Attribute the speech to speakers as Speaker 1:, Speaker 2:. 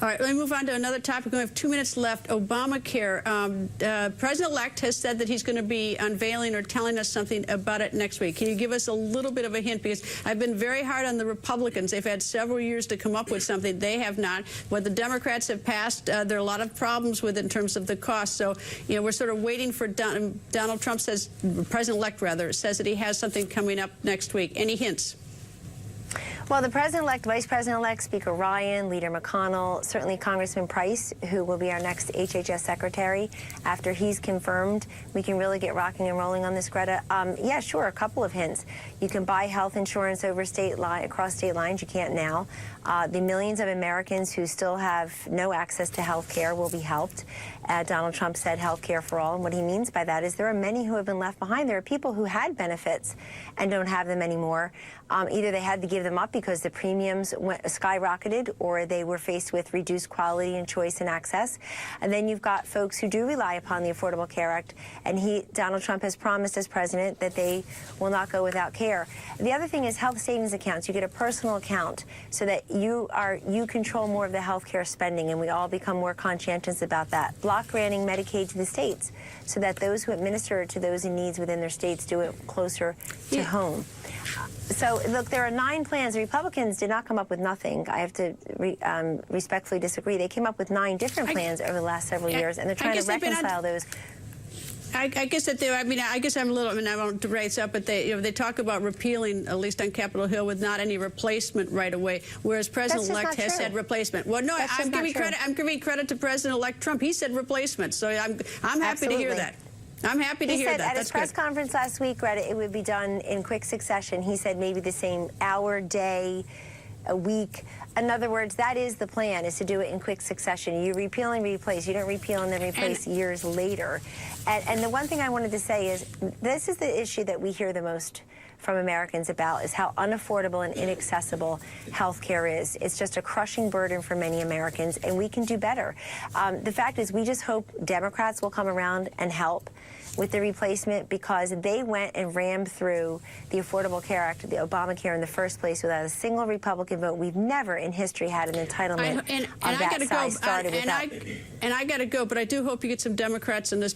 Speaker 1: All right, let me move on to another topic. We have 2 minutes left. Obamacare. President-elect has said that he's going to be unveiling or telling us something about it next week. Can you give us a little bit of a hint? Because I've been very hard on the Republicans. They've had several years to come up with something. They have not. What the Democrats have passed, there are a lot of problems with it in terms of the cost. So, you know, we're sort of waiting for Donald Trump says, President-elect rather, says that he has something coming up next week. Any hints?
Speaker 2: Well, the President-elect, Vice President-elect, Speaker Ryan, Leader McConnell, certainly Congressman Price, who will be our next HHS Secretary. After he's confirmed, we can really get rocking and rolling on this, Greta. Yeah, sure, a couple of hints. You can buy health insurance over across state lines. You can't now. The millions of Americans who still have no access to health care will be helped. Donald Trump said health care for all, and what he means by that is there are many who have been left behind. There are people who had benefits and don't have them anymore. Either they had to give them up because the premiums skyrocketed, or they were faced with reduced quality and choice and access. And then you've got folks who do rely upon the Affordable Care Act, and Donald Trump has promised as president that they will not go without care. The other thing is health savings accounts. You get a personal account so that you control more of the health care spending, and we all become more conscientious about that. Block granting Medicaid to the states so that those who administer it to those in needs within their states do it closer to home. So, look, there are 9 plans. The Republicans did not come up with nothing. I have to respectfully disagree. They came up with 9 different plans over the last several years, and they're trying to reconcile those.
Speaker 1: I guess that I guess I'm a little. I won't raise up, but they talk about repealing, at least on Capitol Hill, with not any replacement right away, whereas President-elect has said replacement. Well, no, I'm giving credit. I'm giving credit to President-elect Trump. He said replacement, so I'm happy to hear that. I'm happy to hear that. He said at his press conference last week, Greta, it would be done in quick succession. He said maybe the same hour, day, a week. In other words, that is the plan, is to do it in quick succession. You repeal and replace. You don't repeal and then replace years later. And the one thing I wanted to say is this is the issue that we hear the most from Americans about, is how unaffordable and inaccessible health care is. It's just a crushing burden for many Americans, and we can do better. The fact is, we just hope Democrats will come around and help with the replacement, because they went and rammed through the Affordable Care Act, the Obamacare, in the first place without a single Republican vote. We've never in history had an entitlement of that size started without. And I got to go, but I do hope you get some Democrats in this